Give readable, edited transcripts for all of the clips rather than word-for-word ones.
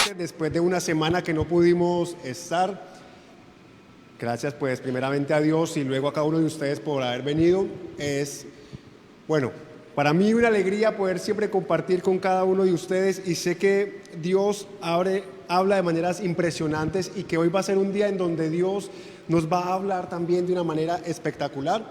nuevamente después de una semana que no pudimos estar. Gracias pues primeramente a Dios y luego a cada uno de ustedes por haber venido. Bueno, para mí una alegría poder siempre compartir con cada uno de ustedes, y sé que Dios habla de maneras impresionantes y que hoy va a ser un día en donde Dios nos va a hablar también de una manera espectacular.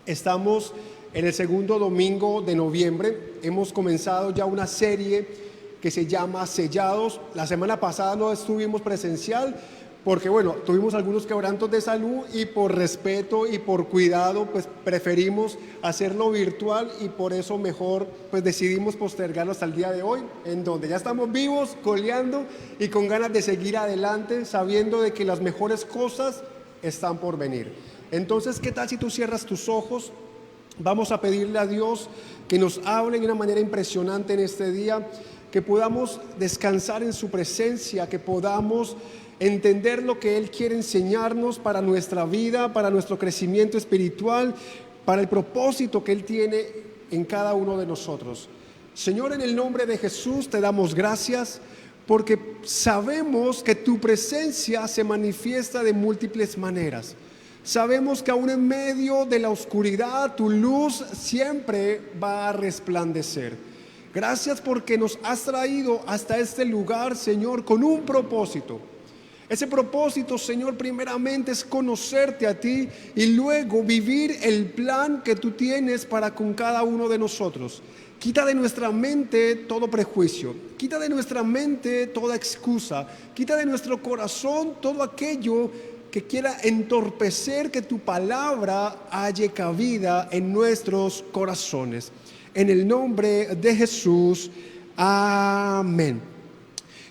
Estamos en el segundo domingo de noviembre. Hemos comenzado ya una serie que se llama Sellados. La semana pasada no estuvimos presencial porque, tuvimos algunos quebrantos de salud y por respeto y por cuidado, pues preferimos hacerlo virtual, y por eso mejor, pues decidimos postergarlo hasta el día de hoy, en donde ya estamos vivos, coleando y con ganas de seguir adelante, sabiendo de que las mejores cosas están por venir. Entonces, ¿qué tal si tú cierras tus ojos? Vamos a pedirle a Dios que nos hable de una manera impresionante en este día, que podamos descansar en su presencia, que podamos entender lo que Él quiere enseñarnos para nuestra vida, para nuestro crecimiento espiritual, para el propósito que Él tiene en cada uno de nosotros. Señor, en el nombre de Jesús te damos gracias, porque sabemos que tu presencia se manifiesta de múltiples maneras. Sabemos que aún en medio de la oscuridad, tu luz siempre va a resplandecer. Gracias porque nos has traído hasta este lugar, Señor, con un propósito. Ese propósito, Señor, primeramente es conocerte a ti y luego vivir el plan que tú tienes para con cada uno de nosotros. Quita de nuestra mente todo prejuicio, quita de nuestra mente toda excusa, quita de nuestro corazón todo aquello que quiera entorpecer que tu palabra halle cabida en nuestros corazones. En el nombre de Jesús, amén.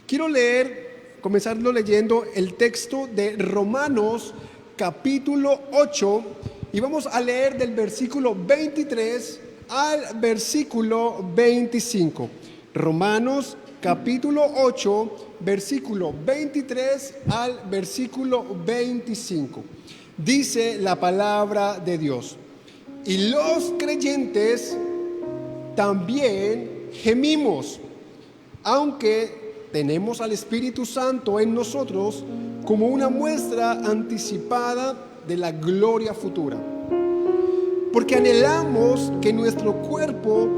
Quiero comenzarlo leyendo el texto de Romanos capítulo 8, y vamos a leer del versículo 23 al versículo 25. Romanos capítulo 8, versículo 23 al versículo 25. Dice la palabra de Dios: y los creyentes también gemimos, aunque tenemos al Espíritu Santo en nosotros como una muestra anticipada de la gloria futura. Porque anhelamos que nuestro cuerpo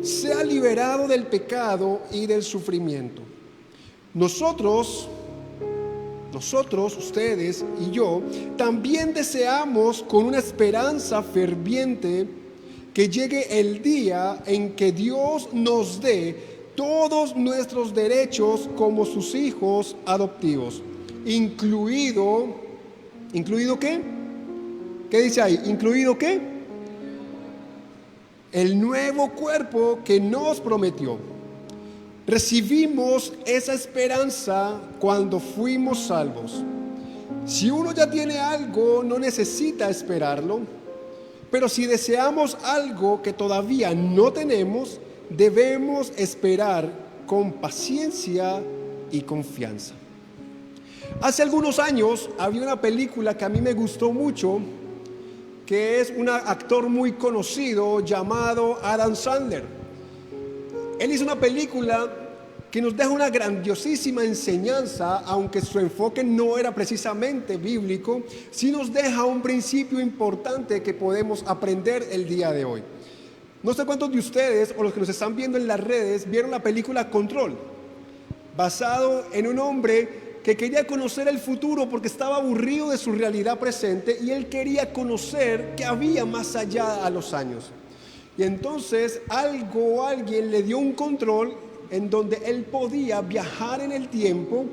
sea liberado del pecado y del sufrimiento. Nosotros, ustedes y yo, también deseamos con una esperanza ferviente que llegue el día en que Dios nos dé todos nuestros derechos como sus hijos adoptivos, ¿incluido qué? ¿Qué dice ahí? ¿Incluido qué? El nuevo cuerpo que nos prometió. Recibimos esa esperanza cuando fuimos salvos. Si uno ya tiene algo, no necesita esperarlo, pero si deseamos algo que todavía no tenemos, debemos esperar con paciencia y confianza. Hace algunos años había una película que a mí me gustó mucho, que es un actor muy conocido llamado Adam Sandler. Él hizo una película que nos deja una grandiosísima enseñanza, aunque su enfoque no era precisamente bíblico, sí nos deja un principio importante que podemos aprender el día de hoy. No sé cuántos de ustedes o los que nos están viendo en las redes vieron la película Control, basado en un hombre que quería conocer el futuro porque estaba aburrido de su realidad presente y él quería conocer qué había más allá a los años. Y entonces algo o alguien le dio un control en donde él podía viajar en el tiempo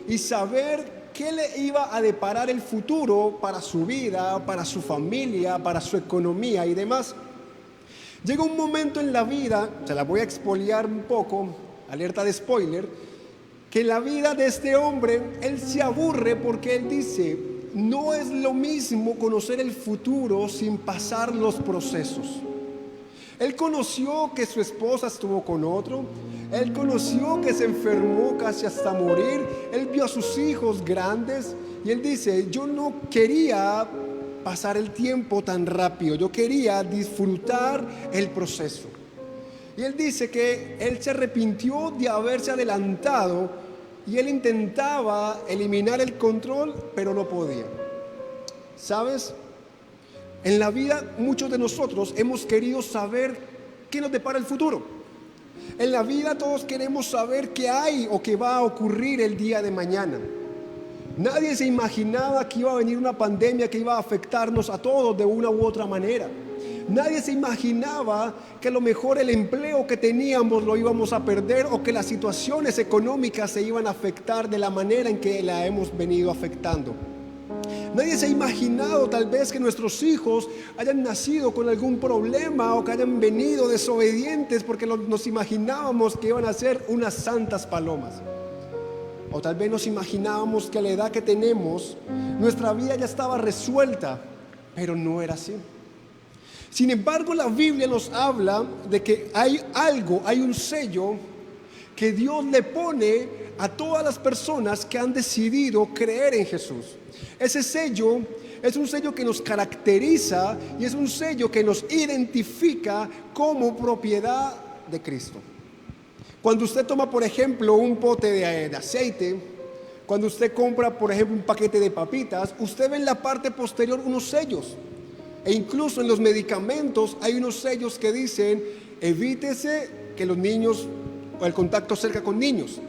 y saber qué le iba a deparar el futuro para su vida, para su familia, para su economía y demás. Llega un momento en la vida, se la voy a expoliar un poco, alerta de spoiler, que en la vida de este hombre, él se aburre porque él dice, no es lo mismo conocer el futuro sin pasar los procesos. Él conoció que su esposa estuvo con otro, él conoció que se enfermó casi hasta morir, él vio a sus hijos grandes y él dice, yo no quería pasar el tiempo tan rápido, yo quería disfrutar el proceso. Y él dice que él se arrepintió de haberse adelantado y él intentaba eliminar el control, pero no podía. ¿Sabes? En la vida muchos de nosotros hemos querido saber qué nos depara el futuro. En la vida todos queremos saber qué hay o qué va a ocurrir el día de mañana. Nadie se imaginaba que iba a venir una pandemia que iba a afectarnos a todos de una u otra manera. Nadie se imaginaba que a lo mejor el empleo que teníamos lo íbamos a perder o que las situaciones económicas se iban a afectar de la manera en que la hemos venido afectando. Nadie se ha imaginado tal vez que nuestros hijos hayan nacido con algún problema o que hayan venido desobedientes porque nos imaginábamos que iban a ser unas santas palomas. O tal vez nos imaginábamos que a la edad que tenemos nuestra vida ya estaba resuelta, pero no era así. Sin embargo, la Biblia nos habla de que hay un sello que Dios le pone a todas las personas que han decidido creer en Jesús. Ese sello es un sello que nos caracteriza y es un sello que nos identifica como propiedad de Cristo. Cuando usted toma, por ejemplo, un pote de aceite, cuando usted compra, por ejemplo, un paquete de papitas, usted ve en la parte posterior unos sellos. E incluso en los medicamentos hay unos sellos que dicen: evítese que los niños o el contacto cerca con niños.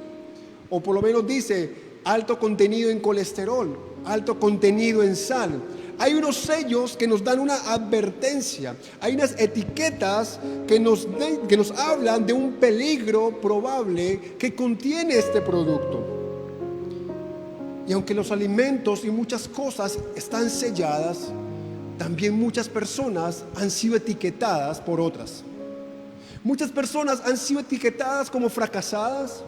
O por lo menos dice alto contenido en colesterol, alto contenido en sal. Hay unos sellos que nos dan una advertencia. Hay unas etiquetas que nos hablan de un peligro probable que contiene este producto. Y aunque los alimentos y muchas cosas están selladas, también muchas personas han sido etiquetadas por otras. Muchas personas han sido etiquetadas como fracasadas.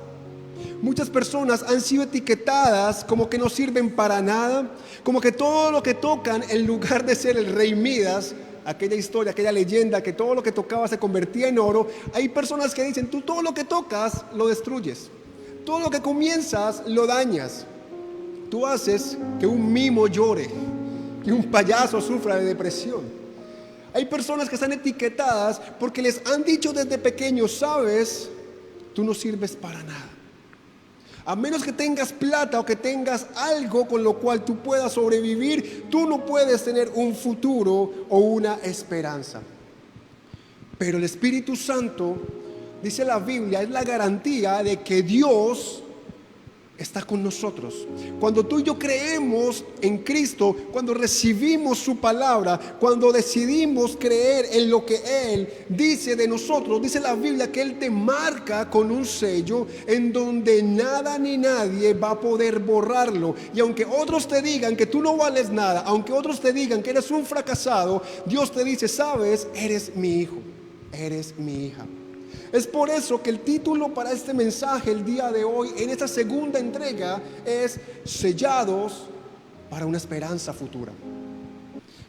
Muchas personas han sido etiquetadas como que no sirven para nada, como que todo lo que tocan, en lugar de ser el rey Midas, aquella historia, aquella leyenda que todo lo que tocaba se convertía en oro. Hay personas que dicen: tú todo lo que tocas lo destruyes, todo lo que comienzas lo dañas, tú haces que un mimo llore, que un payaso sufra de depresión. Hay personas que están etiquetadas porque les han dicho desde pequeños: sabes, tú no sirves para nada. A menos que tengas plata o que tengas algo con lo cual tú puedas sobrevivir, tú no puedes tener un futuro o una esperanza. Pero el Espíritu Santo, dice la Biblia, es la garantía de que Dios está con nosotros. Cuando tú y yo creemos en Cristo, cuando recibimos su palabra, cuando decidimos creer en lo que Él dice de nosotros, dice la Biblia que Él te marca con un sello en donde nada ni nadie va a poder borrarlo. Y aunque otros te digan que tú no vales nada, aunque otros te digan que eres un fracasado, Dios te dice: sabes, eres mi hijo, eres mi hija. Es por eso que el título para este mensaje el día de hoy, en esta segunda entrega, es Sellados para una esperanza futura.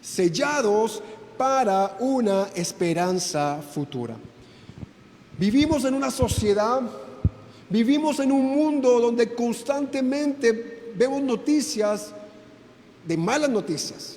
Sellados para una esperanza futura. Vivimos en una sociedad, vivimos en un mundo donde constantemente vemos noticias de malas noticias.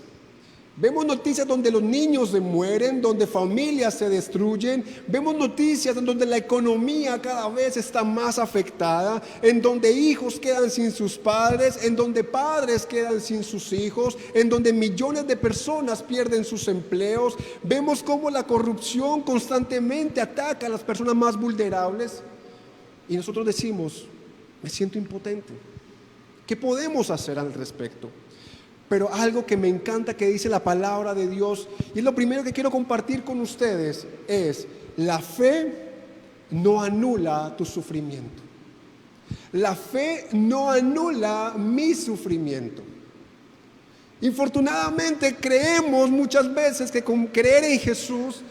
Vemos noticias donde los niños se mueren, donde familias se destruyen. Vemos noticias en donde la economía cada vez está más afectada, en donde hijos quedan sin sus padres, en donde padres quedan sin sus hijos, en donde millones de personas pierden sus empleos. Vemos cómo la corrupción constantemente ataca a las personas más vulnerables. Y nosotros decimos: me siento impotente. ¿Qué podemos hacer al respecto? Pero algo que me encanta que dice la palabra de Dios, y es lo primero que quiero compartir con ustedes, es: la fe no anula tu sufrimiento. La fe no anula mi sufrimiento. Infortunadamente creemos muchas veces que con creer en Jesús,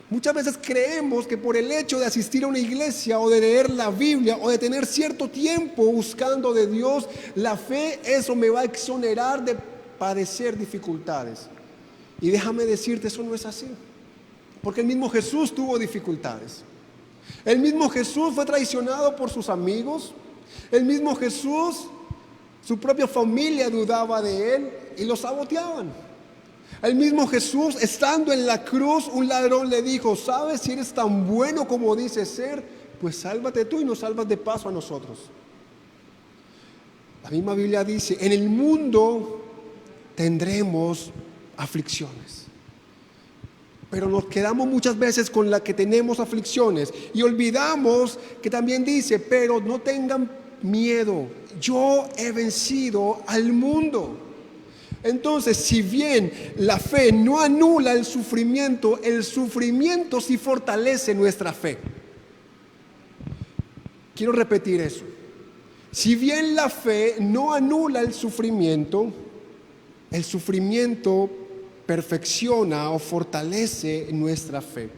muchas veces creemos que por el hecho de asistir a una iglesia o de leer la Biblia o de tener cierto tiempo buscando de Dios, la fe, eso me va a exonerar de padecer dificultades. Y déjame decirte, eso no es así. Porque el mismo Jesús tuvo dificultades. El mismo Jesús fue traicionado por sus amigos. El mismo Jesús, su propia familia dudaba de él y lo saboteaban. El mismo Jesús, estando en la cruz, un ladrón le dijo: ¿sabes? Si eres tan bueno como dices ser, pues sálvate tú y nos salvas de paso a nosotros. La misma Biblia dice, en el mundo tendremos aflicciones. Pero nos quedamos muchas veces con la que tenemos aflicciones y olvidamos que también dice, pero no tengan miedo, yo he vencido al mundo. Entonces, si bien la fe no anula el sufrimiento sí fortalece nuestra fe. Quiero repetir eso. Si bien la fe no anula el sufrimiento perfecciona o fortalece nuestra fe.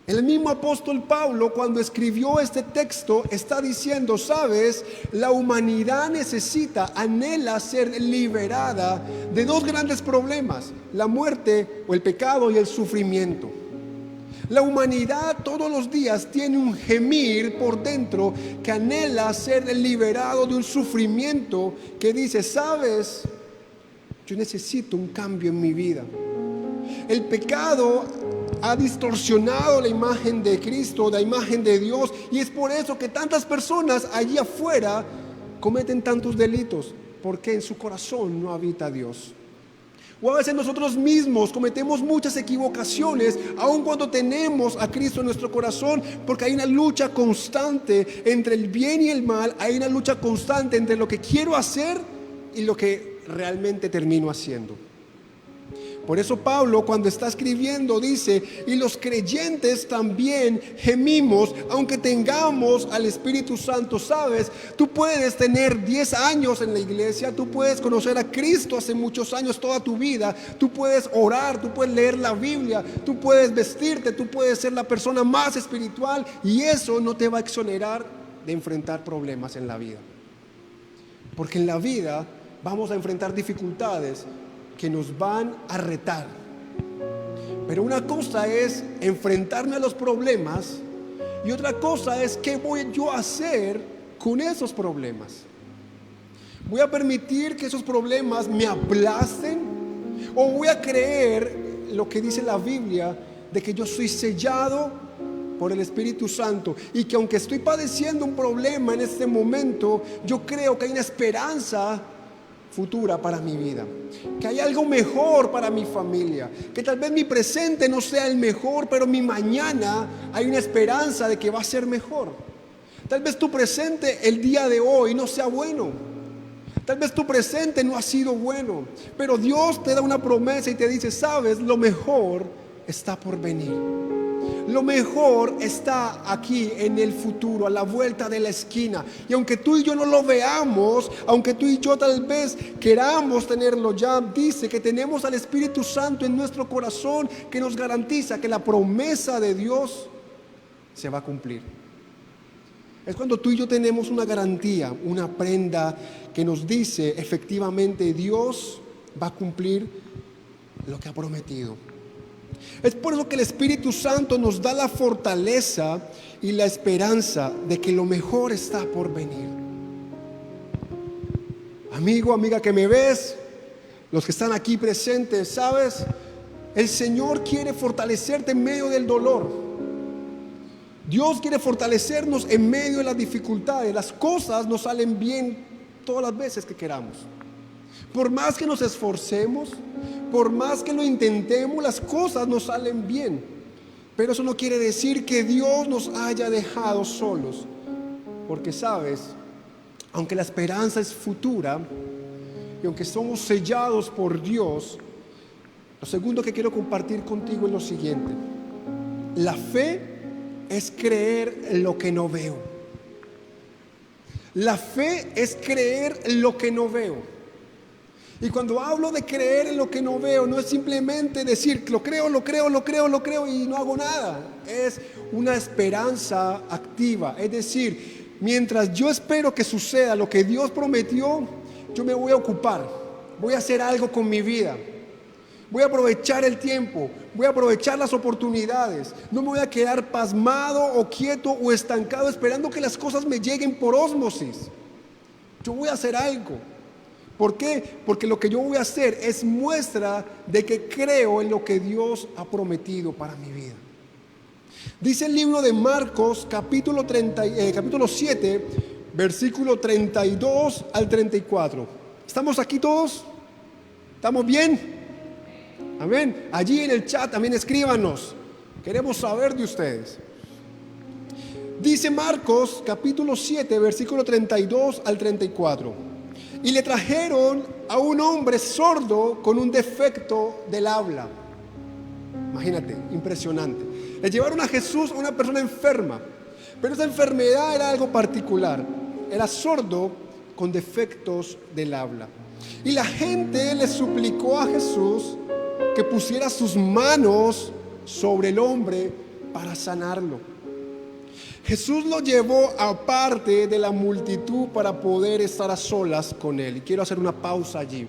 El mismo apóstol Pablo, cuando escribió este texto, está diciendo, ¿sabes? La humanidad anhela ser liberada de dos grandes problemas, la muerte o el pecado y el sufrimiento. La humanidad todos los días tiene un gemir por dentro que anhela ser liberado de un sufrimiento que dice, ¿sabes? Yo necesito un cambio en mi vida. El pecado ha distorsionado la imagen de Cristo, la imagen de Dios, y es por eso que tantas personas allí afuera cometen tantos delitos, porque en su corazón no habita Dios. O a veces nosotros mismos cometemos muchas equivocaciones, aun cuando tenemos a Cristo en nuestro corazón, porque hay una lucha constante entre el bien y el mal, hay una lucha constante entre lo que quiero hacer y lo que realmente termino haciendo. Por eso Pablo, cuando está escribiendo, dice, y los creyentes también gemimos, aunque tengamos al Espíritu Santo. ¿Sabes? Tú puedes tener 10 años en la iglesia, tú puedes conocer a Cristo hace muchos años, toda tu vida, tú puedes orar, tú puedes leer la Biblia, tú puedes vestirte, tú puedes ser la persona más espiritual, y eso no te va a exonerar de enfrentar problemas en la vida. Porque en la vida vamos a enfrentar dificultades que nos van a retar. Pero una cosa es enfrentarme a los problemas y otra cosa es qué voy yo a hacer con esos problemas. ¿Voy a permitir que esos problemas me aplasten? ¿O voy a creer lo que dice la Biblia de que yo soy sellado por el Espíritu Santo y que aunque estoy padeciendo un problema en este momento, yo creo que hay una esperanza futura para mi vida, que hay algo mejor para mi familia, que tal vez mi presente no sea el mejor, pero mi mañana hay una esperanza de que va a ser mejor? Tal vez tu presente el día de hoy no sea bueno, tal vez tu presente no ha sido bueno, pero Dios te da una promesa y te dice, sabes, lo mejor está por venir. Lo mejor está aquí en el futuro, a la vuelta de la esquina. Y aunque tú y yo no lo veamos, aunque tú y yo tal vez queramos tenerlo ya, dice que tenemos al Espíritu Santo en nuestro corazón que nos garantiza que la promesa de Dios se va a cumplir. Es cuando tú y yo tenemos una garantía, una prenda que nos dice efectivamente Dios va a cumplir lo que ha prometido. Es por eso que el Espíritu Santo nos da la fortaleza y la esperanza de que lo mejor está por venir. Amigo, amiga que me ves, los que están aquí presentes, ¿sabes? El Señor quiere fortalecerte en medio del dolor. Dios quiere fortalecernos en medio de las dificultades. Las cosas no salen bien todas las veces que queramos. Por más que nos esforcemos, por más que lo intentemos, las cosas no salen bien. Pero eso no quiere decir que Dios nos haya dejado solos. Porque sabes, aunque la esperanza es futura y aunque somos sellados por Dios, lo segundo que quiero compartir contigo es lo siguiente. La fe es creer lo que no veo. La fe es creer lo que no veo. Y cuando hablo de creer en lo que no veo, no es simplemente decir lo creo y no hago nada. Es una esperanza activa. Es decir, mientras yo espero que suceda lo que Dios prometió, yo me voy a ocupar. Voy a hacer algo con mi vida. Voy a aprovechar el tiempo. Voy a aprovechar las oportunidades. No me voy a quedar pasmado o quieto o estancado esperando que las cosas me lleguen por ósmosis. Yo voy a hacer algo. ¿Por qué? Porque lo que yo voy a hacer es muestra de que creo en lo que Dios ha prometido para mi vida. Dice el libro de Marcos, capítulo 7, versículo 32 al 34. ¿Estamos aquí todos? ¿Estamos bien? Amén. Allí en el chat también escríbanos. Queremos saber de ustedes. Dice Marcos capítulo 7, versículo 32 al 34. Y le trajeron a un hombre sordo con un defecto del habla. Imagínate, impresionante. Le llevaron a Jesús a una persona enferma, pero esa enfermedad era algo particular. Era sordo con defectos del habla. Y la gente le suplicó a Jesús que pusiera sus manos sobre el hombre para sanarlo. Jesús lo llevó aparte de la multitud para poder estar a solas con él. Y quiero hacer una pausa allí.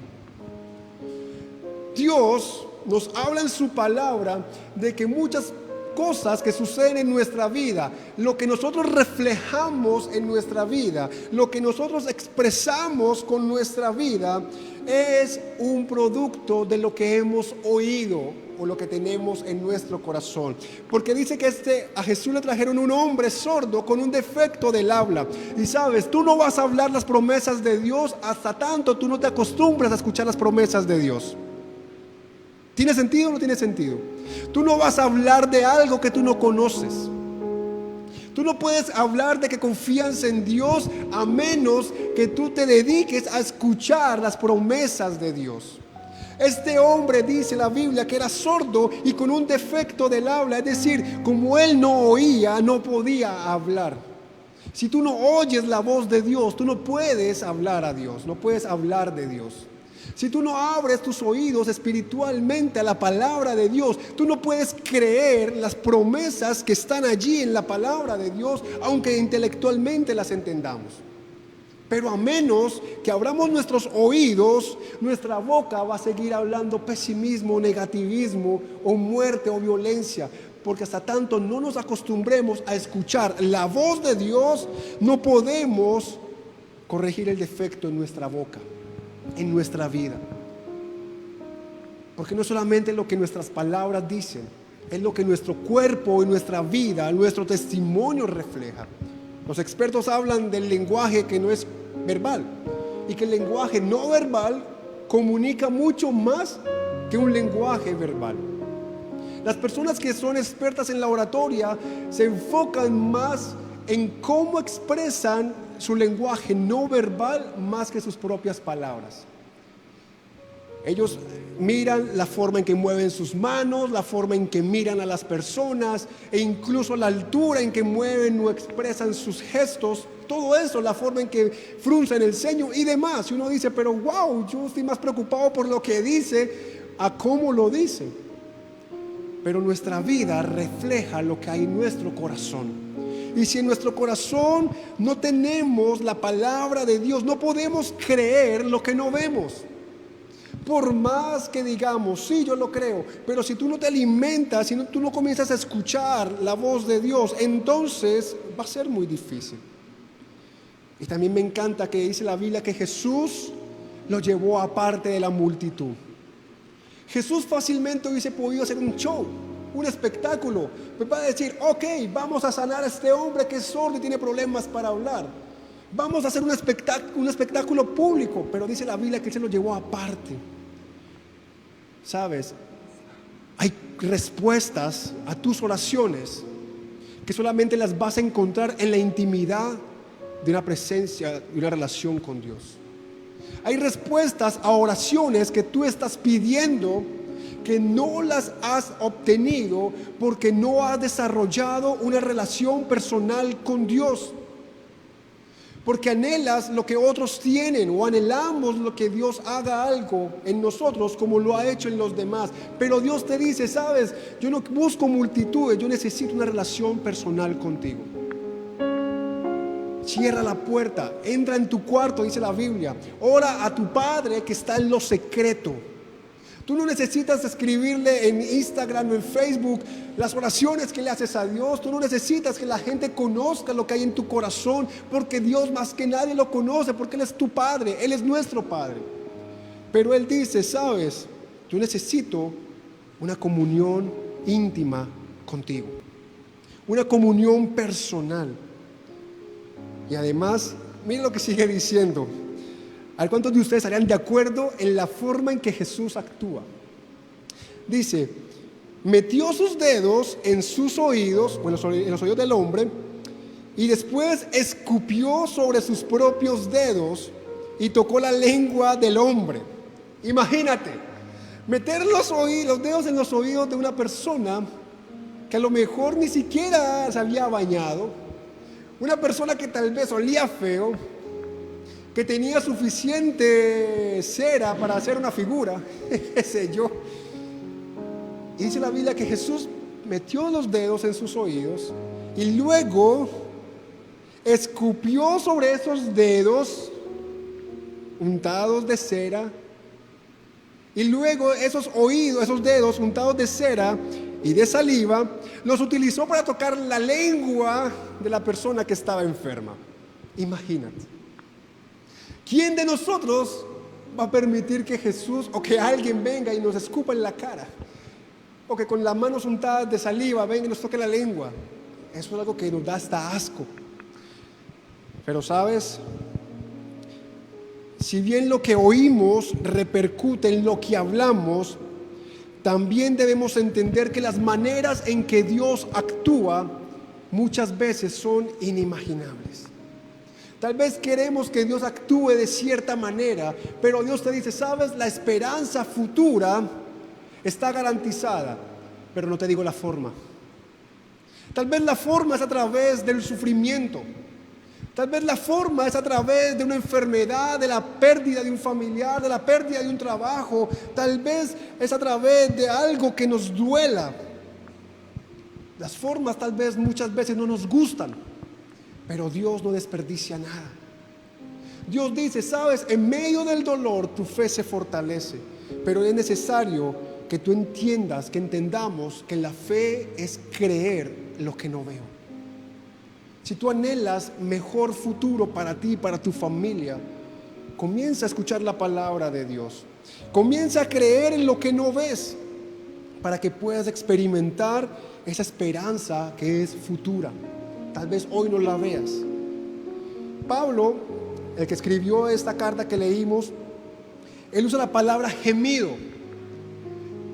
Dios nos habla en su palabra de que muchas cosas que suceden en nuestra vida, lo que nosotros reflejamos en nuestra vida, lo que nosotros expresamos con nuestra vida, es un producto de lo que hemos oído o lo que tenemos en nuestro corazón. Porque dice que a Jesús le trajeron un hombre sordo con un defecto del habla. Y sabes, tú no vas a hablar las promesas de Dios hasta tanto tú no te acostumbres a escuchar las promesas de Dios. ¿Tiene sentido o no tiene sentido? Tú no vas a hablar de algo que tú no conoces. Tú no puedes hablar de que confías en Dios a menos que tú te dediques a escuchar las promesas de Dios. Este hombre, dice la Biblia, que era sordo y con un defecto del habla, es decir, como él no oía, no podía hablar. Si tú no oyes la voz de Dios, tú no puedes hablar a Dios, no puedes hablar de Dios. Si tú no abres tus oídos espiritualmente a la palabra de Dios, tú no puedes creer las promesas que están allí en la palabra de Dios, aunque intelectualmente las entendamos. Pero a menos que abramos nuestros oídos, nuestra boca va a seguir hablando pesimismo, negativismo o muerte o violencia. Porque hasta tanto no nos acostumbremos a escuchar la voz de Dios, no podemos corregir el defecto en nuestra boca, en nuestra vida. Porque no solamente lo que nuestras palabras dicen, es lo que nuestro cuerpo y nuestra vida, nuestro testimonio refleja. Los expertos hablan del lenguaje que no es verbal y que el lenguaje no verbal comunica mucho más que un lenguaje verbal. Las personas que son expertas en la oratoria se enfocan más en cómo expresan su lenguaje no verbal más que sus propias palabras. Ellos miran la forma en que mueven sus manos, la forma en que miran a las personas e incluso la altura en que mueven o expresan sus gestos. Todo eso, la forma en que fruncen el ceño y demás. Y uno dice, pero wow, yo estoy más preocupado por lo que dice a cómo lo dice. Pero nuestra vida refleja lo que hay en nuestro corazón. Y si en nuestro corazón no tenemos la palabra de Dios, no podemos creer lo que no vemos. Por más que digamos, sí, yo lo creo, pero si tú no te alimentas, si tú no comienzas a escuchar la voz de Dios, entonces va a ser muy difícil. Y también me encanta que dice la Biblia que Jesús lo llevó aparte de la multitud. Jesús fácilmente hubiese podido hacer un show, un espectáculo. Me va a decir, ok, vamos a sanar a este hombre que es sordo y tiene problemas para hablar. Vamos a hacer un espectáculo público, pero dice la Biblia que Él se lo llevó aparte. ¿Sabes? Hay respuestas a tus oraciones que solamente las vas a encontrar en la intimidad de una presencia, de una relación con Dios. Hay respuestas a oraciones que tú estás pidiendo que no las has obtenido porque no has desarrollado una relación personal con Dios. Porque anhelas lo que otros tienen o anhelamos lo que Dios haga algo en nosotros como lo ha hecho en los demás. Pero Dios te dice, sabes, yo no busco multitudes, yo necesito una relación personal contigo. Cierra la puerta, entra en tu cuarto, dice la Biblia. Ora a tu Padre que está en lo secreto. Tú no necesitas escribirle en Instagram o en Facebook las oraciones que le haces a Dios. Tú no necesitas que la gente conozca lo que hay en tu corazón, porque Dios más que nadie lo conoce, porque Él es tu Padre, Él es nuestro Padre. Pero Él dice, sabes, yo necesito una comunión íntima contigo, una comunión personal. Y además Mire lo que sigue diciendo. A ver, ¿cuántos de ustedes estarían de acuerdo en la forma en que Jesús actúa? Dice, metió sus dedos en sus oídos, bueno, en los oídos del hombre, y después escupió sobre sus propios dedos y tocó la lengua del hombre. Imagínate, meter los dedos en los oídos de una persona que a lo mejor ni siquiera se había bañado, una persona que tal vez olía feo, que tenía suficiente cera para hacer una figura, qué sé yo. Y dice la Biblia que Jesús metió los dedos en sus oídos y luego escupió sobre esos dedos untados de cera, y luego esos oídos, esos dedos untados de cera y de saliva, los utilizó para tocar la lengua de la persona que estaba enferma. Imagínate. ¿Quién de nosotros va a permitir que Jesús o que alguien venga y nos escupa en la cara? O que con las manos untadas de saliva venga y nos toque la lengua. Eso es algo que nos da hasta asco. Pero ¿sabes? Si bien lo que oímos repercute en lo que hablamos, también debemos entender que las maneras en que Dios actúa muchas veces son inimaginables. Tal vez queremos que Dios actúe de cierta manera, pero Dios te dice, ¿sabes? La esperanza futura está garantizada, pero no te digo la forma. Tal vez la forma es a través del sufrimiento. Tal vez la forma es a través de una enfermedad, de la pérdida de un familiar, de la pérdida de un trabajo. Tal vez es a través de algo que nos duela. Las formas tal vez muchas veces no nos gustan, pero Dios no desperdicia nada. Dios dice, sabes, en medio del dolor tu fe se fortalece, pero es necesario que tú entiendas, que entendamos que la fe es creer lo que no veo. Si tú anhelas mejor futuro para ti y para tu familia, comienza a escuchar la palabra de Dios. Comienza a creer en lo que no ves para que puedas experimentar esa esperanza que es futura. Tal vez hoy no la veas. Pablo, el que escribió esta carta que leímos, él usa la palabra gemido.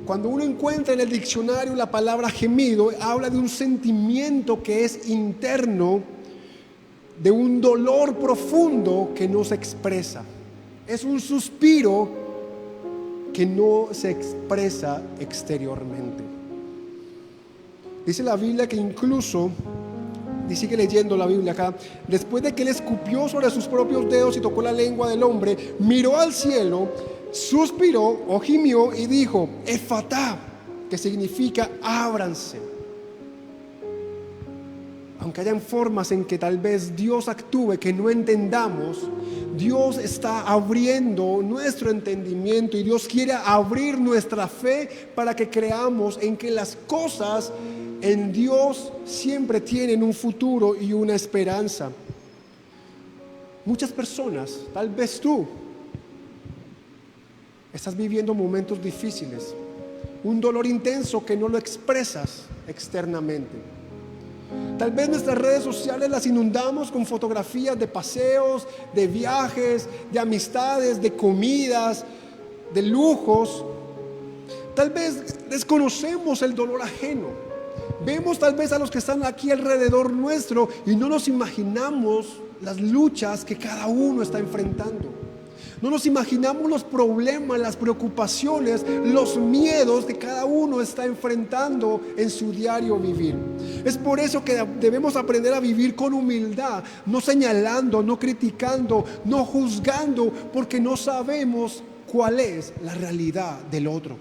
Cuando uno encuentra en el diccionario la palabra gemido, habla de un sentimiento que es interno, de un dolor profundo que no se expresa. Es un suspiro que no se expresa exteriormente. Dice la Biblia que incluso, y sigue leyendo la Biblia acá, después de que él escupió sobre sus propios dedos y tocó la lengua del hombre, miró al cielo, suspiró o gimió y dijo, Efatá, que significa ábranse. Aunque hayan formas en que tal vez Dios actúe que no entendamos, Dios está abriendo nuestro entendimiento y Dios quiere abrir nuestra fe para que creamos en que las cosas en Dios siempre tienen un futuro y una esperanza. Muchas personas, tal vez tú, estás viviendo momentos difíciles, un dolor intenso que no lo expresas externamente. Tal vez nuestras redes sociales las inundamos con fotografías de paseos, de viajes, de amistades, de comidas, de lujos. Tal vez desconocemos el dolor ajeno. Vemos tal vez a los que están aquí alrededor nuestro y no nos imaginamos las luchas que cada uno está enfrentando. No nos imaginamos los problemas, las preocupaciones, los miedos que cada uno está enfrentando en su diario vivir. Es por eso que debemos aprender a vivir con humildad, no señalando, no criticando, no juzgando, porque no sabemos cuál es la realidad del otro.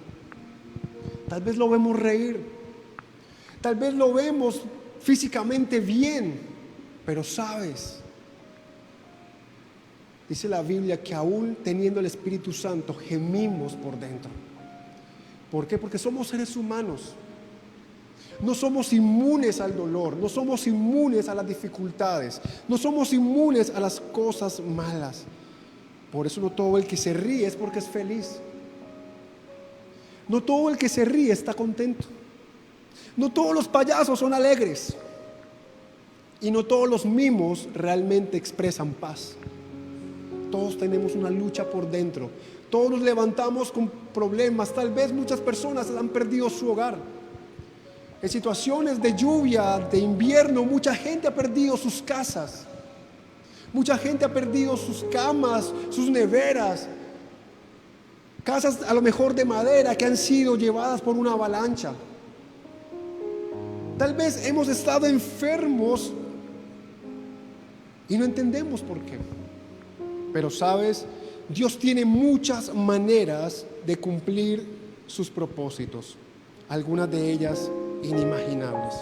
Tal vez lo vemos reír, tal vez lo vemos físicamente bien, pero sabes, dice la Biblia que aún teniendo el Espíritu Santo gemimos por dentro. ¿Por qué? Porque somos seres humanos. No somos inmunes al dolor, no somos inmunes a las dificultades, no somos inmunes a las cosas malas. Por eso no todo el que se ríe es porque es feliz. No todo el que se ríe está contento. No todos los payasos son alegres. Y no todos los mimos realmente expresan paz. Todos tenemos una lucha por dentro. Todos nos levantamos con problemas. Tal vez muchas personas han perdido su hogar. En situaciones de lluvia, de invierno, mucha gente ha perdido sus casas. Mucha gente ha perdido sus camas, sus neveras. Casas a lo mejor de madera que han sido llevadas por una avalancha. Tal vez hemos estado enfermos y no entendemos por qué. Pero sabes, Dios tiene muchas maneras de cumplir sus propósitos, algunas de ellas inimaginables.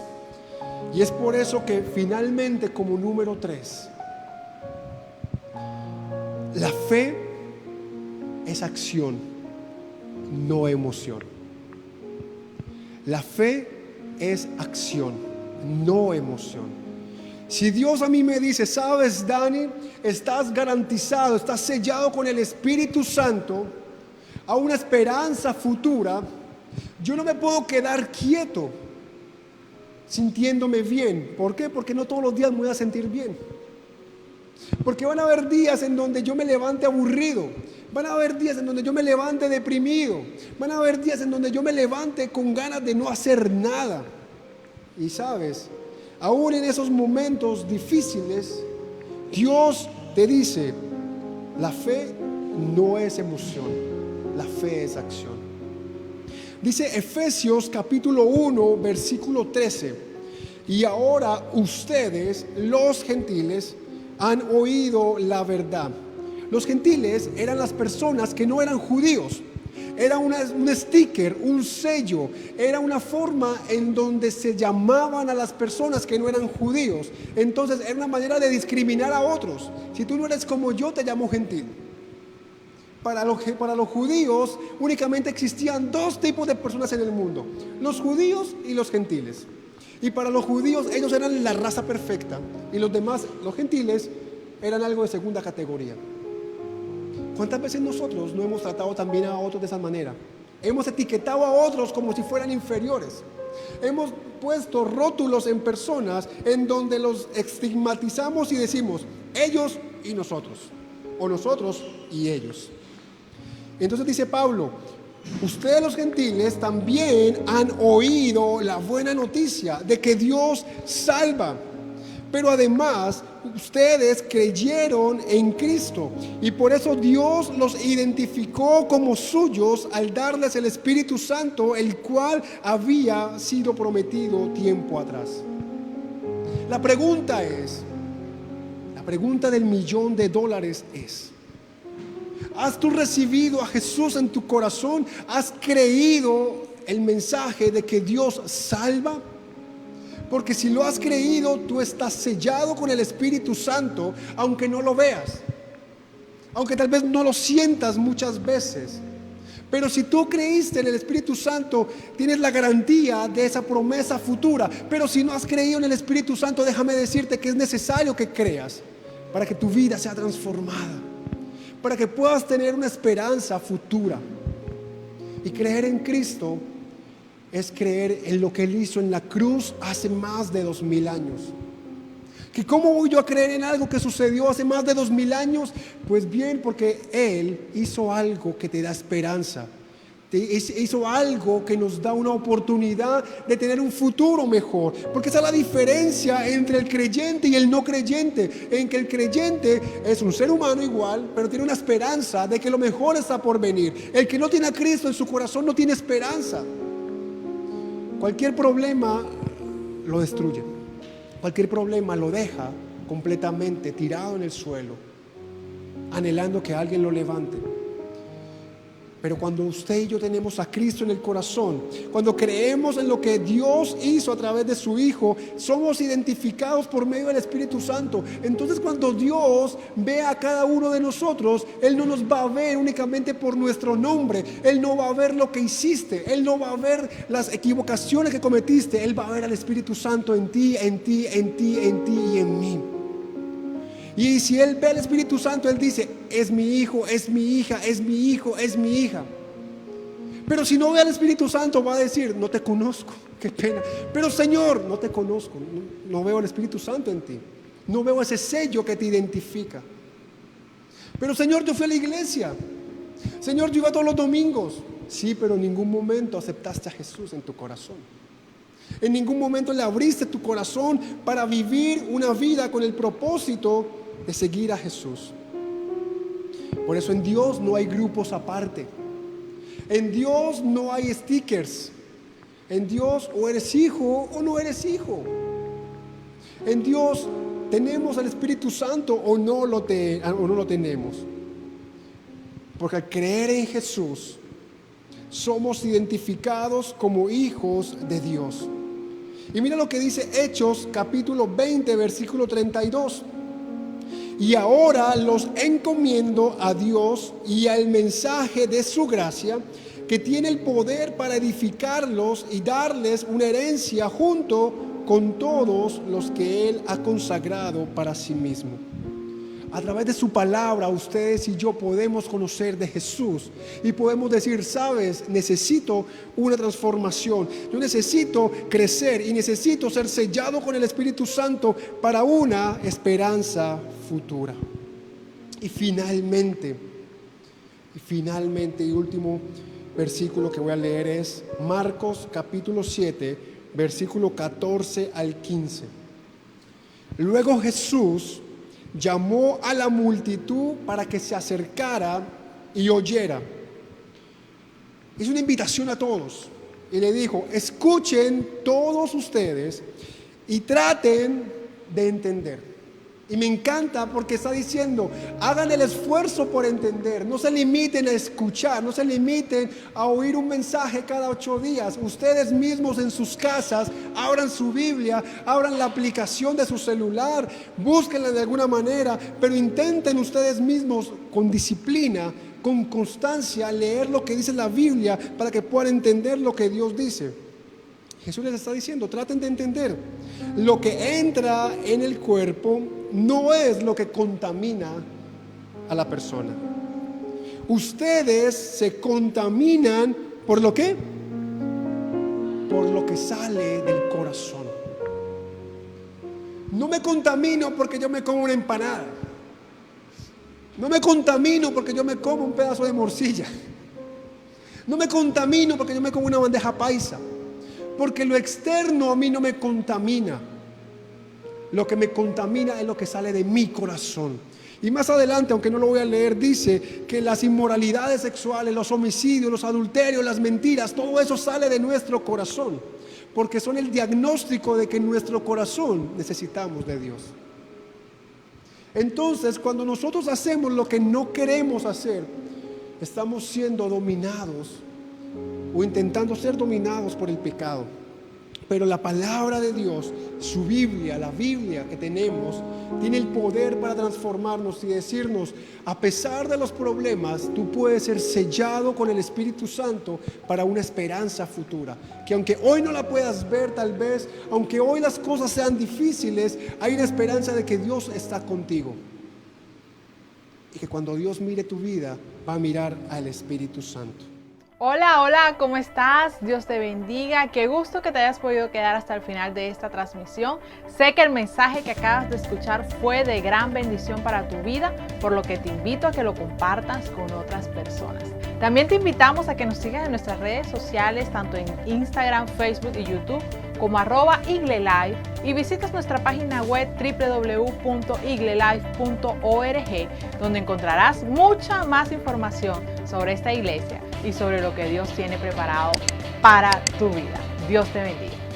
Y es por eso que finalmente, como número 3, la fe es acción, no emoción. La fe es acción, no emoción. Si Dios a mí me dice, sabes, Dani, estás garantizado, estás sellado con el Espíritu Santo a una esperanza futura, yo no me puedo quedar quieto sintiéndome bien. ¿Por qué? Porque no todos los días me voy a sentir bien. Porque van a haber días en donde yo me levante aburrido. Van a haber días en donde yo me levante deprimido. Van a haber días en donde yo me levante con ganas de no hacer nada. Y sabes, aún en esos momentos difíciles, Dios te dice, la fe no es emoción, la fe es acción. Dice Efesios capítulo 1, versículo 13, y ahora ustedes, los gentiles, han oído la verdad. Los gentiles eran las personas que no eran judíos. Era un sticker, un sello, era una forma en donde se llamaban a las personas que no eran judíos. Entonces era una manera de discriminar a otros. Si tú no eres como yo, te llamo gentil. Para los judíos únicamente existían 2 tipos de personas en el mundo: los judíos y los gentiles. Y para los judíos ellos eran la raza perfecta, y los demás, los gentiles, eran algo de segunda categoría. ¿Cuántas veces nosotros no hemos tratado también a otros de esa manera? Hemos etiquetado a otros como si fueran inferiores. Hemos puesto rótulos en personas en donde los estigmatizamos y decimos ellos y nosotros, o nosotros y ellos. Entonces dice Pablo, ustedes los gentiles también han oído la buena noticia de que Dios salva. Pero además ustedes creyeron en Cristo y por eso Dios los identificó como suyos al darles el Espíritu Santo, el cual había sido prometido tiempo atrás. La pregunta del $1.000.000 es: ¿has tú recibido a Jesús en tu corazón? ¿Has creído el mensaje de que Dios salva? Porque si lo has creído, tú estás sellado con el Espíritu Santo, aunque no lo veas, aunque tal vez no lo sientas muchas veces. Pero si tú creíste en el Espíritu Santo, tienes la garantía de esa promesa futura. Pero si no has creído en el Espíritu Santo, déjame decirte que es necesario que creas para que tu vida sea transformada, para que puedas tener una esperanza futura. Y creer en Cristo es creer en lo que Él hizo en la cruz hace más de 2000 años. ¿Que cómo voy yo a creer en algo que sucedió hace más de 2000 años? Pues bien, porque Él hizo algo que te da esperanza. Hizo algo que nos da una oportunidad de tener un futuro mejor. Porque esa es la diferencia entre el creyente y el no creyente. En que el creyente es un ser humano igual, pero tiene una esperanza de que lo mejor está por venir. El que no tiene a Cristo en su corazón no tiene esperanza. Cualquier problema lo destruye. Cualquier problema lo deja completamente tirado en el suelo, anhelando que alguien lo levante. Pero cuando usted y yo tenemos a Cristo en el corazón, cuando creemos en lo que Dios hizo a través de su Hijo, somos identificados por medio del Espíritu Santo. Entonces cuando Dios ve a cada uno de nosotros, Él no nos va a ver únicamente por nuestro nombre. Él no va a ver lo que hiciste. Él no va a ver las equivocaciones que cometiste. Él va a ver al Espíritu Santo en ti, en ti, en ti, en ti y en mí. Y si Él ve al Espíritu Santo, Él dice, es mi hijo, es mi hija, es mi hijo, es mi hija. Pero si no ve al Espíritu Santo va a decir, no te conozco, qué pena. Pero Señor, no te conozco, no veo al Espíritu Santo en ti. No veo ese sello que te identifica. Pero Señor, yo fui a la iglesia. Señor, yo iba todos los domingos. Sí, pero en ningún momento aceptaste a Jesús en tu corazón. En ningún momento le abriste tu corazón para vivir una vida con el propósito de seguir a Jesús. Por eso en Dios no hay grupos aparte. En Dios no hay stickers. En Dios o eres hijo o no eres hijo. En Dios tenemos al Espíritu Santo o no lo tenemos. Porque al creer en Jesús somos identificados como hijos de Dios. Y mira lo que dice Hechos capítulo 20 versículo 32. Y ahora los encomiendo a Dios y al mensaje de su gracia, que tiene el poder para edificarlos y darles una herencia junto con todos los que Él ha consagrado para sí mismo. A través de su palabra, ustedes y yo podemos conocer de Jesús y podemos decir, sabes, necesito una transformación, yo necesito crecer y necesito ser sellado con el Espíritu Santo para una esperanza futura. Y finalmente, y último versículo que voy a leer es Marcos capítulo 7, versículo 14 al 15. Luego Jesús llamó a la multitud para que se acercara y oyera. Es una invitación a todos. Y le dijo, escuchen todos ustedes y traten de entender. Y me encanta porque está diciendo, hagan el esfuerzo por entender. No se limiten a escuchar, no se limiten a oír un mensaje cada 8 días. Ustedes mismos en sus casas, abran su Biblia, abran la aplicación de su celular, búsquenla de alguna manera, pero intenten ustedes mismos con disciplina, con constancia, leer lo que dice la Biblia para que puedan entender lo que Dios dice. Jesús les está diciendo, traten de entender. Lo que entra en el cuerpo no es lo que contamina a la persona. Ustedes se contaminan ¿por lo qué? Por lo que sale del corazón. No me contamino porque yo me como una empanada. No me contamino porque yo me como un pedazo de morcilla. No me contamino porque yo me como una bandeja paisa. Porque lo externo a mí no me contamina. Lo que me contamina es lo que sale de mi corazón. Y más adelante, aunque no lo voy a leer, dice que las inmoralidades sexuales, los homicidios, los adulterios, las mentiras, todo eso sale de nuestro corazón. Porque son el diagnóstico de que en nuestro corazón necesitamos de Dios. Entonces, cuando nosotros hacemos lo que no queremos hacer, estamos siendo dominados o intentando ser dominados por el pecado. Pero la palabra de Dios, su Biblia, la Biblia que tenemos, tiene el poder para transformarnos y decirnos, a pesar de los problemas, tú puedes ser sellado con el Espíritu Santo para una esperanza futura. Que aunque hoy no la puedas ver tal vez, aunque hoy las cosas sean difíciles, hay una esperanza de que Dios está contigo. Y que cuando Dios mire tu vida, va a mirar al Espíritu Santo. Hola, hola, ¿cómo estás? Dios te bendiga. Qué gusto que te hayas podido quedar hasta el final de esta transmisión. Sé que el mensaje que acabas de escuchar fue de gran bendición para tu vida, por lo que te invito a que lo compartas con otras personas. También te invitamos a que nos sigas en nuestras redes sociales, tanto en Instagram, Facebook y YouTube, como @iglelife, y visitas nuestra página web www.iglelife.org, donde encontrarás mucha más información sobre esta iglesia y sobre lo que Dios tiene preparado para tu vida. Dios te bendiga.